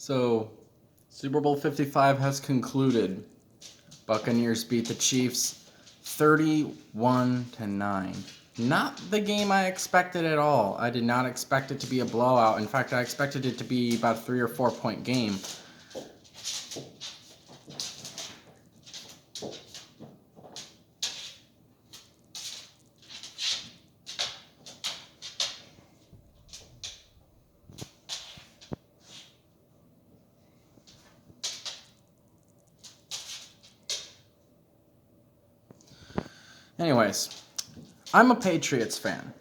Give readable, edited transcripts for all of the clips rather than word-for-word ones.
So, Super Bowl 55 has concluded. Buccaneers beat the Chiefs 31-9. Not the game I expected at all. I did not expect it to be a blowout. In fact, I expected it to be about a 3 or 4 point game. Anyways, I'm a Patriots fan.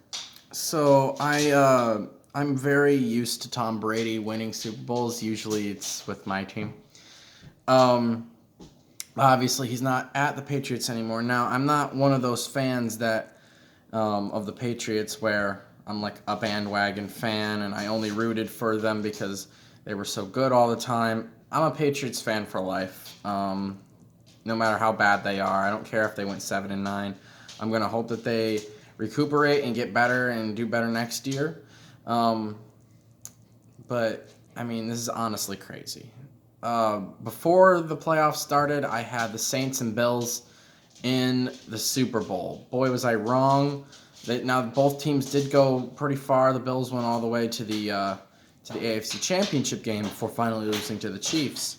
So I'm very used to Tom Brady winning Super Bowls. Usually it's with my team. Obviously he's not at the Patriots anymore. Now I'm not one of those fans that of the Patriots where I'm like a bandwagon fan and I only rooted for them because they were so good all the time. I'm a Patriots fan for life. No matter how bad they are, I don't care if they went 7-9. I'm gonna hope that they recuperate and get better and do better next year. But I mean, this is honestly crazy. Before the playoffs started, I had the Saints and Bills in the Super Bowl. Boy, was I wrong. Now both teams did go pretty far. The Bills went all the way to the AFC Championship game before finally losing to the Chiefs.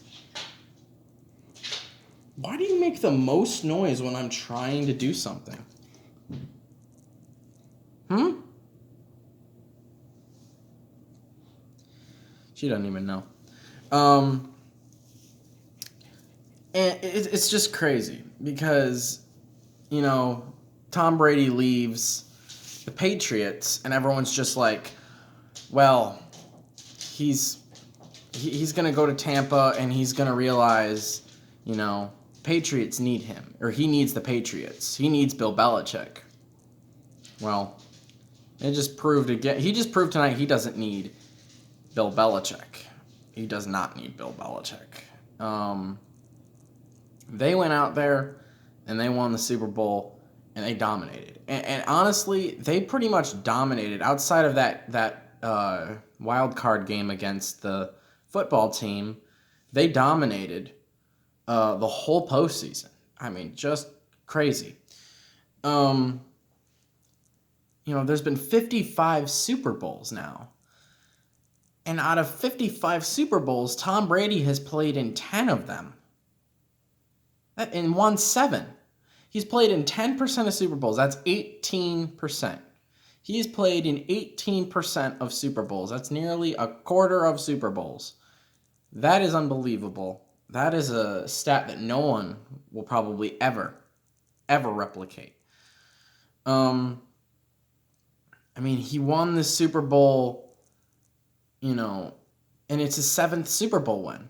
Why do you make the most noise when I'm trying to do something? She doesn't even know. And it's just crazy because, Tom Brady leaves the Patriots and everyone's just like, well, he's going to go to Tampa and he's going to realize, Patriots need him, or he needs the Patriots. He needs Bill Belichick. Well, it just proved again. He just proved tonight he doesn't need Bill Belichick. He does not need Bill Belichick. They went out there and they won the Super Bowl and they dominated. And honestly, they pretty much dominated outside of that wild card game against the football team. They dominated the whole postseason. I mean, just crazy. There's been 55 Super Bowls now. And out of 55 Super Bowls, Tom Brady has played in 10 of them. And won 7. He's played in 10% of Super Bowls. That's 18%. He's played in 18% of Super Bowls. That's nearly a quarter of Super Bowls. That is unbelievable. That is a stat that no one will probably ever replicate. I mean, he won the Super Bowl, and it's his 7th Super Bowl win.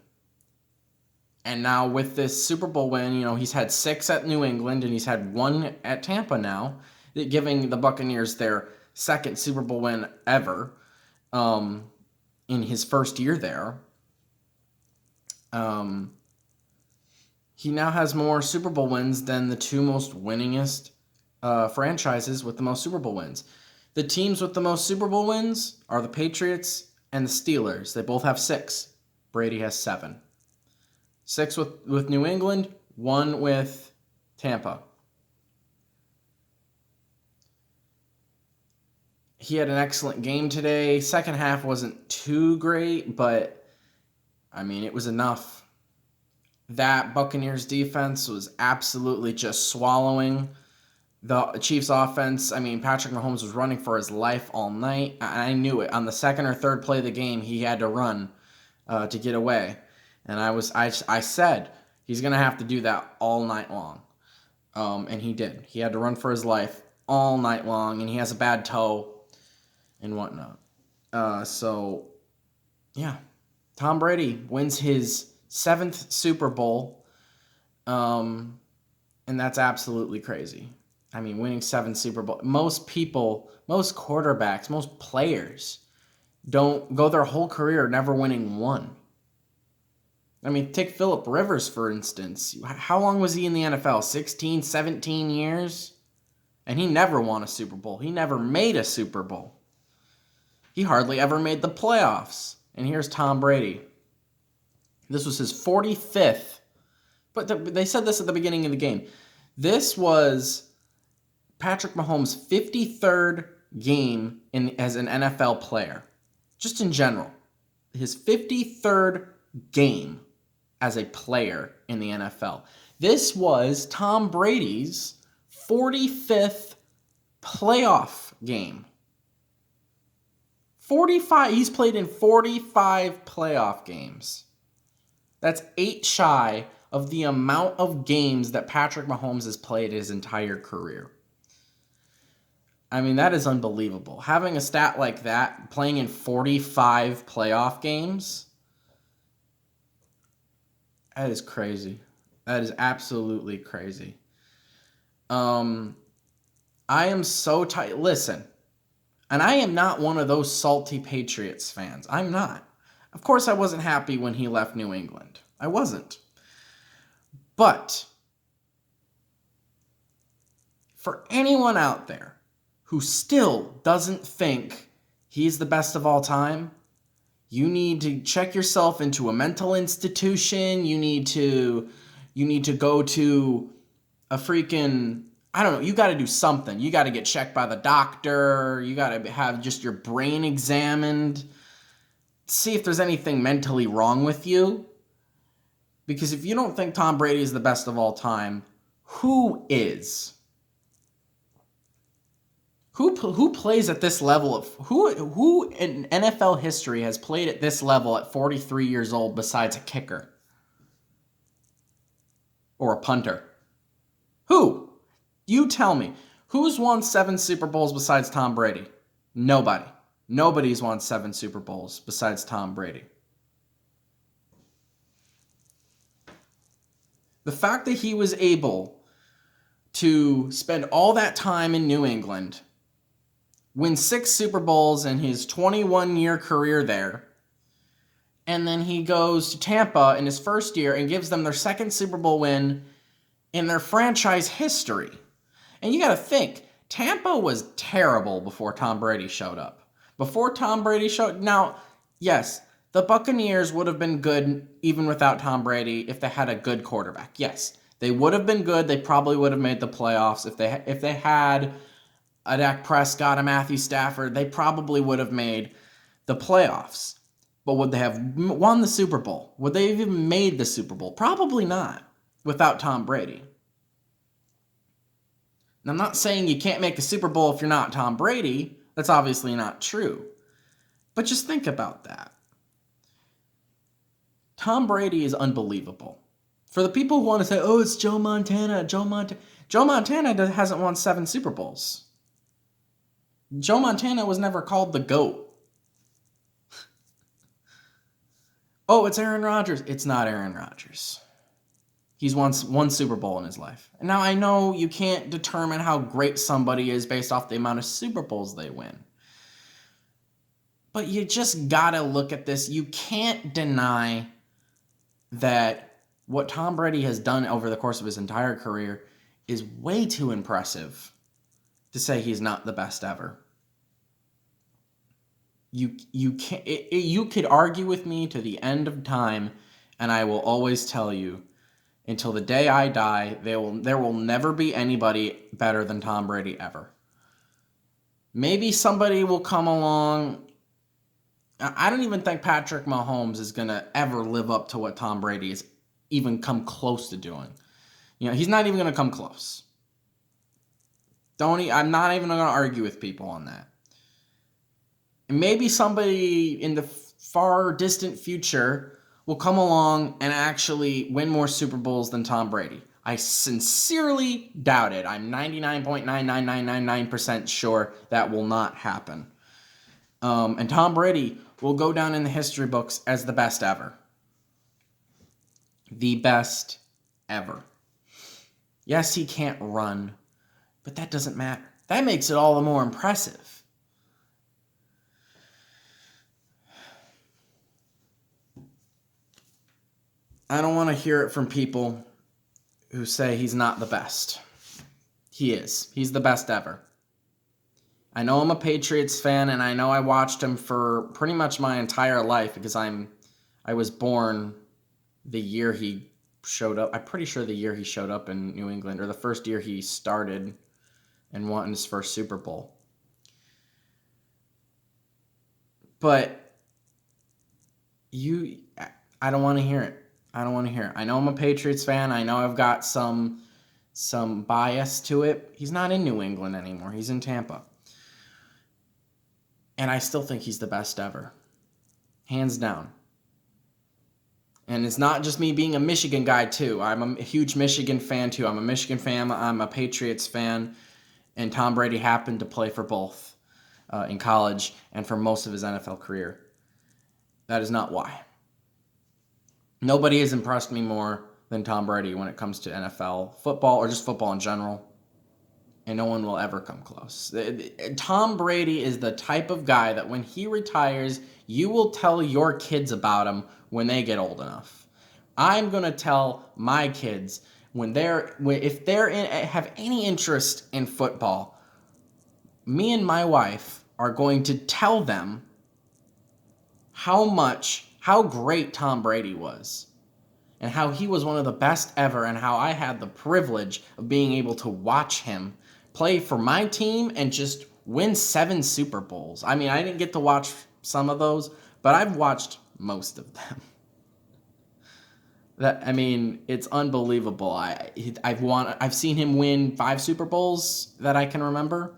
And now with this Super Bowl win, he's had 6 at New England and he's had 1 at Tampa now, giving the Buccaneers their 2nd Super Bowl win ever in his first year there. He now has more Super Bowl wins than the 2 most winningest franchises with the most Super Bowl wins. The teams with the most Super Bowl wins are the Patriots and the Steelers. They both have 6. Brady has 7. 6 with New England, 1 with Tampa. He had an excellent game today. Second half wasn't too great, but, I mean, it was enough. That Buccaneers defense was absolutely just swallowing the Chiefs offense. I mean, Patrick Mahomes was running for his life all night. I knew it. On the 2nd or 3rd play of the game, he had to run to get away. And I said, he's going to have to do that all night long. And he did. He had to run for his life all night long, and he has a bad toe and whatnot. So, yeah. Tom Brady wins his 7th Super Bowl, and that's absolutely crazy. I mean, winning 7 Super Bowls. Most people, most quarterbacks, most players don't go their whole career never winning 1. I mean, take Phillip Rivers, for instance. How long was he in the NFL? 16, 17 years? And he never won a Super Bowl. He never made a Super Bowl. He hardly ever made the playoffs. And here's Tom Brady. This was his 45th, but they said this at the beginning of the game. This was Patrick Mahomes' 53rd game as an NFL player, just in general. His 53rd game as a player in the NFL. This was Tom Brady's 45th playoff game. 45. He's played in 45 playoff games. That's 8 shy of the amount of games that Patrick Mahomes has played his entire career. I mean, that is unbelievable. Having a stat like that, playing in 45 playoff games, that is crazy. That is absolutely crazy. I am so tight. Listen, and I am not one of those salty Patriots fans. I'm not. Of course, I wasn't happy when he left New England. I wasn't. But for anyone out there who still doesn't think he's the best of all time, you need to check yourself into a mental institution. You need to go to a freaking, I don't know, you got to do something. You got to get checked by the doctor. You got to have just your brain examined. See if there's anything mentally wrong with you. Because if you don't think Tom Brady is the best of all time, who is? Who plays at this level of who in NFL history has played at this level at 43 years old besides a kicker or a punter? Who? You tell me. Who's won 7 Super Bowls besides Tom Brady? Nobody. Nobody's won 7 Super Bowls besides Tom Brady. The fact that he was able to spend all that time in New England, win 6 Super Bowls in his 21-year career there, and then he goes to Tampa in his first year and gives them their 2nd Super Bowl win in their franchise history. And you got to think, Tampa was terrible before Tom Brady showed up. Now, yes, the Buccaneers would have been good even without Tom Brady if they had a good quarterback. Yes, they would have been good. They probably would have made the playoffs. If they had a Dak Prescott, a Matthew Stafford, they probably would have made the playoffs. But would they have won the Super Bowl? Would they have even made the Super Bowl? Probably not without Tom Brady. And I'm not saying you can't make a Super Bowl if you're not Tom Brady. That's obviously not true. But just think about that. Tom Brady is unbelievable. For the people who want to say, oh, it's Joe Montana. Joe Montana hasn't won 7 Super Bowls. Joe Montana was never called the GOAT. Oh, it's Aaron Rodgers. It's not Aaron Rodgers. He's won 1 Super Bowl in his life. And now I know you can't determine how great somebody is based off the amount of Super Bowls they win. But you just gotta look at this. You can't deny that what Tom Brady has done over the course of his entire career is way too impressive to say he's not the best ever. You could argue with me to the end of time, and I will always tell you, until the day I die, there will never be anybody better than Tom Brady ever. Maybe somebody will come along. I don't even think Patrick Mahomes is going to ever live up to what Tom Brady has even come close to doing. He's not even going to come close. I'm not even going to argue with people on that. And maybe somebody in the far distant future will come along and actually win more Super Bowls than Tom Brady. I sincerely doubt it. I'm 99.99999% sure that will not happen. And Tom Brady will go down in the history books as the best ever. The best ever. Yes, he can't run, but that doesn't matter. That makes it all the more impressive. I don't want to hear it from people who say he's not the best. He is. He's the best ever. I know I'm a Patriots fan, and I know I watched him for pretty much my entire life because I was born the year he showed up. I'm pretty sure the year he showed up in New England, or the first year he started and won his first Super Bowl. But I don't want to hear it. I don't want to hear it. I know I'm a Patriots fan. I know I've got some bias to it. He's not in New England anymore. He's in Tampa. And I still think he's the best ever. Hands down. And it's not just me being a Michigan guy, too. I'm a huge Michigan fan, too. I'm a Michigan fan. I'm a Patriots fan. And Tom Brady happened to play for both in college and for most of his NFL career. That is not why. Nobody has impressed me more than Tom Brady when it comes to NFL football or just football in general. And no one will ever come close. Tom Brady is the type of guy that when he retires, you will tell your kids about him when they get old enough. I'm going to tell my kids if have any interest in football, me and my wife are going to tell them how great Tom Brady was. And how he was one of the best ever, and how I had the privilege of being able to watch him play for my team and just win 7 Super Bowls. I mean, I didn't get to watch some of those, but I've watched most of them. It's unbelievable. I've seen him win 5 Super Bowls that I can remember.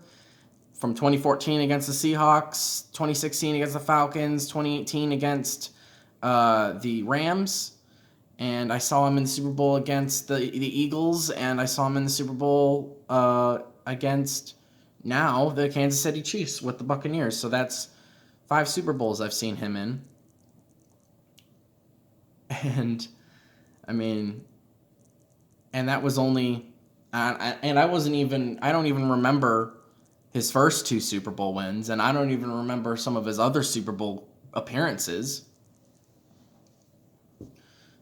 From 2014 against the Seahawks, 2016 against the Falcons, 2018 against the Rams. And I saw him in the Super Bowl against the Eagles, and I saw him in the Super Bowl against now the Kansas City Chiefs with the Buccaneers. So that's 5 Super Bowls I've seen him in. And and that was only, I don't even remember his first 2 Super Bowl wins, and I don't even remember some of his other Super Bowl appearances.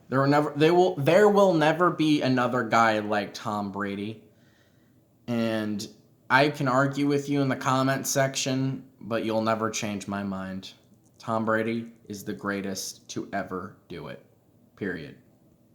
There will never be another guy like Tom Brady. And I can argue with you in the comment section, but you'll never change my mind. Tom Brady is the greatest to ever do it. Period.